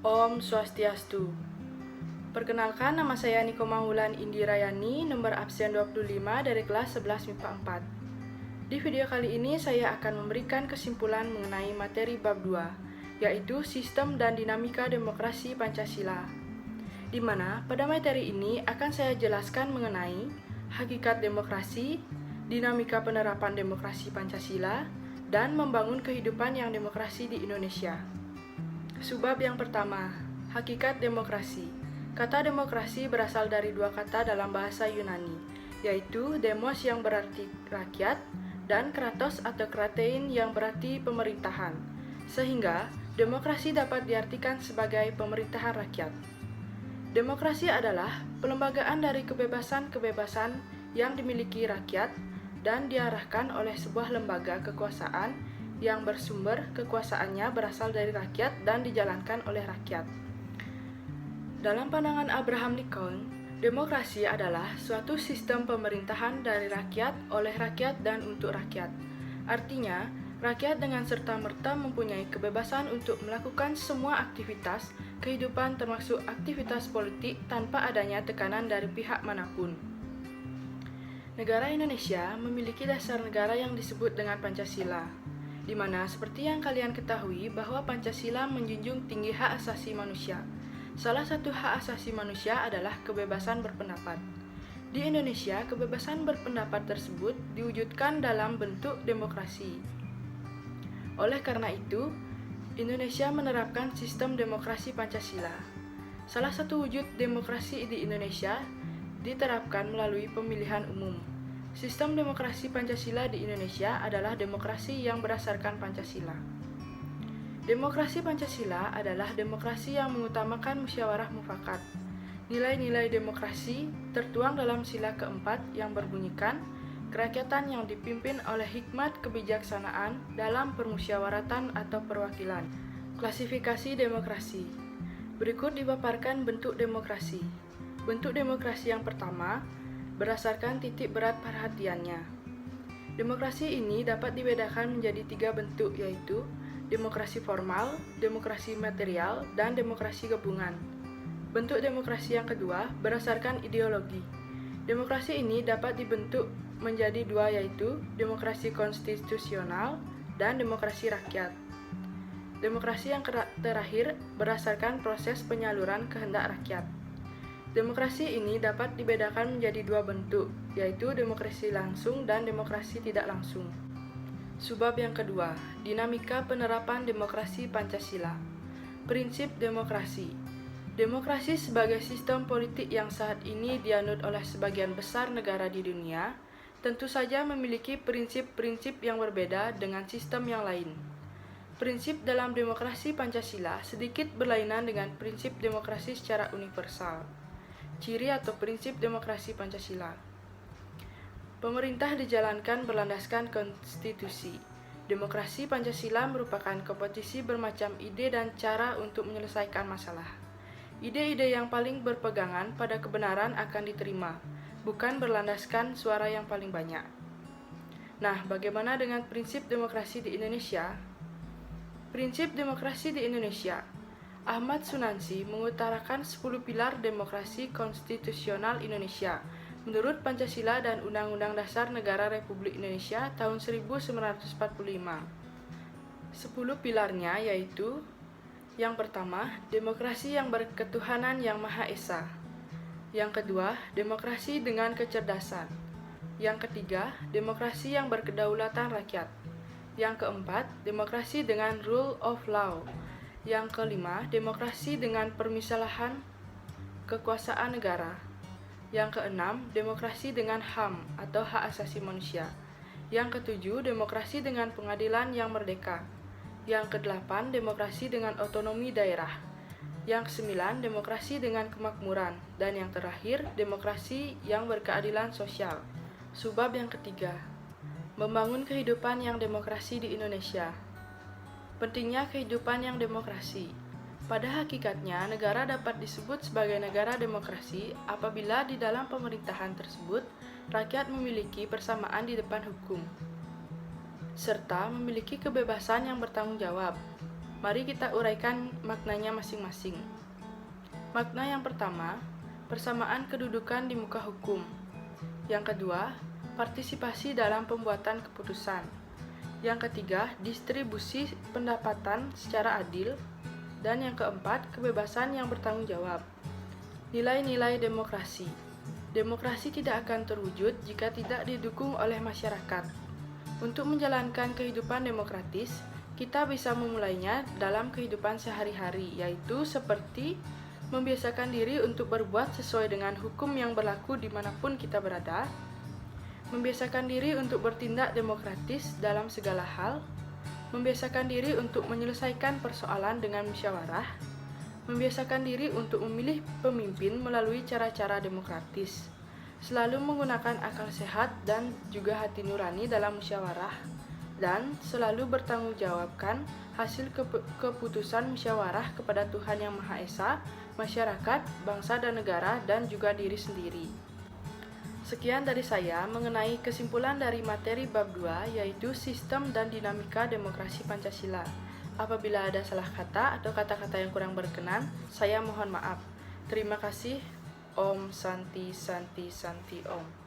Om Swastiastu. Perkenalkan, nama saya Niko Mahulan Indirayani, nomor absen 25 dari kelas 11 MIPA 4. Di video kali ini saya akan memberikan kesimpulan mengenai materi bab 2, yaitu Sistem dan Dinamika Demokrasi Pancasila. Di mana pada materi ini akan saya jelaskan mengenai hakikat demokrasi, dinamika penerapan demokrasi Pancasila, dan membangun kehidupan yang demokrasi di Indonesia. Subbab yang pertama, hakikat demokrasi. Kata demokrasi berasal dari dua kata dalam bahasa Yunani, yaitu demos yang berarti rakyat dan kratos atau kratein yang berarti pemerintahan. Sehingga, demokrasi dapat diartikan sebagai pemerintahan rakyat. Demokrasi adalah pelembagaan dari kebebasan-kebebasan yang dimiliki rakyat dan diarahkan oleh sebuah lembaga kekuasaan yang bersumber kekuasaannya berasal dari rakyat dan dijalankan oleh rakyat. Dalam pandangan Abraham Lincoln, demokrasi adalah suatu sistem pemerintahan dari rakyat, oleh rakyat, dan untuk rakyat. Artinya, rakyat dengan serta-merta mempunyai kebebasan untuk melakukan semua aktivitas kehidupan termasuk aktivitas politik tanpa adanya tekanan dari pihak manapun. Negara Indonesia memiliki dasar negara yang disebut dengan Pancasila, di mana seperti yang kalian ketahui bahwa Pancasila menjunjung tinggi hak asasi manusia. Salah satu hak asasi manusia adalah kebebasan berpendapat. Di Indonesia, kebebasan berpendapat tersebut diwujudkan dalam bentuk demokrasi. Oleh karena itu, Indonesia menerapkan sistem demokrasi Pancasila. Salah satu wujud demokrasi di Indonesia diterapkan melalui pemilihan umum. Sistem demokrasi Pancasila di Indonesia adalah demokrasi yang berdasarkan Pancasila. Demokrasi Pancasila adalah demokrasi yang mengutamakan musyawarah mufakat. Nilai-nilai demokrasi tertuang dalam sila keempat yang berbunyikan, kerakyatan yang dipimpin oleh hikmat kebijaksanaan dalam permusyawaratan atau perwakilan. Klasifikasi demokrasi. Berikut dipaparkan bentuk demokrasi. Bentuk demokrasi yang pertama, berdasarkan titik berat perhatiannya. Demokrasi ini dapat dibedakan menjadi tiga bentuk, yaitu demokrasi formal, demokrasi material, dan demokrasi gabungan. Bentuk demokrasi yang kedua berdasarkan ideologi. Demokrasi ini dapat dibentuk menjadi dua, yaitu demokrasi konstitusional dan demokrasi rakyat. Demokrasi yang terakhir berdasarkan proses penyaluran kehendak rakyat. Demokrasi ini dapat dibedakan menjadi dua bentuk, yaitu demokrasi langsung dan demokrasi tidak langsung. Subbab yang kedua, dinamika penerapan demokrasi Pancasila. Prinsip demokrasi. Demokrasi sebagai sistem politik yang saat ini dianut oleh sebagian besar negara di dunia, tentu saja memiliki prinsip-prinsip yang berbeda dengan sistem yang lain. Prinsip dalam demokrasi Pancasila sedikit berlainan dengan prinsip demokrasi secara universal. Ciri atau prinsip demokrasi Pancasila. Pemerintah dijalankan berlandaskan konstitusi. Demokrasi Pancasila merupakan kompetisi bermacam ide dan cara untuk menyelesaikan masalah. Ide-ide yang paling berpegangan pada kebenaran akan diterima, bukan berlandaskan suara yang paling banyak. Nah, bagaimana dengan prinsip demokrasi di Indonesia? Prinsip demokrasi di Indonesia. Ahmad Sunansi mengutarakan 10 pilar demokrasi konstitusional Indonesia menurut Pancasila dan Undang-Undang Dasar Negara Republik Indonesia tahun 1945. 10 pilarnya yaitu: yang pertama, demokrasi yang berketuhanan yang Maha Esa. Yang kedua, demokrasi dengan kecerdasan. Yang ketiga, demokrasi yang berkedaulatan rakyat. Yang keempat, demokrasi dengan rule of law. Yang kelima, demokrasi dengan permisalahan kekuasaan negara. Yang keenam, demokrasi dengan HAM atau hak asasi manusia. Yang ketujuh, demokrasi dengan pengadilan yang merdeka. Yang kedelapan, demokrasi dengan otonomi daerah. Yang kesembilan, demokrasi dengan kemakmuran. Dan yang terakhir, demokrasi yang berkeadilan sosial. Subbab yang ketiga, membangun kehidupan yang demokrasi di Indonesia. Pentingnya kehidupan yang demokrasi. Pada hakikatnya, negara dapat disebut sebagai negara demokrasi apabila di dalam pemerintahan tersebut, rakyat memiliki persamaan di depan hukum, serta memiliki kebebasan yang bertanggung jawab. Mari kita uraikan maknanya masing-masing. Makna yang pertama, persamaan kedudukan di muka hukum. Yang kedua, partisipasi dalam pembuatan keputusan. Yang ketiga, distribusi pendapatan secara adil. Dan yang keempat, kebebasan yang bertanggung jawab. Nilai-nilai demokrasi. Demokrasi tidak akan terwujud jika tidak didukung oleh masyarakat. Untuk menjalankan kehidupan demokratis, kita bisa memulainya dalam kehidupan sehari-hari, yaitu seperti membiasakan diri untuk berbuat sesuai dengan hukum yang berlaku dimanapun kita berada, membiasakan diri untuk bertindak demokratis dalam segala hal, membiasakan diri untuk menyelesaikan persoalan dengan musyawarah, membiasakan diri untuk memilih pemimpin melalui cara-cara demokratis, selalu menggunakan akal sehat dan juga hati nurani dalam musyawarah, dan selalu bertanggung jawabkan hasil keputusan musyawarah kepada Tuhan Yang Maha Esa, masyarakat, bangsa dan negara, dan juga diri sendiri. Sekian dari saya mengenai kesimpulan dari materi bab 2, yaitu sistem dan dinamika demokrasi Pancasila. Apabila ada salah kata atau kata-kata yang kurang berkenan, saya mohon maaf. Terima kasih. Om Santi Santi Santi Om.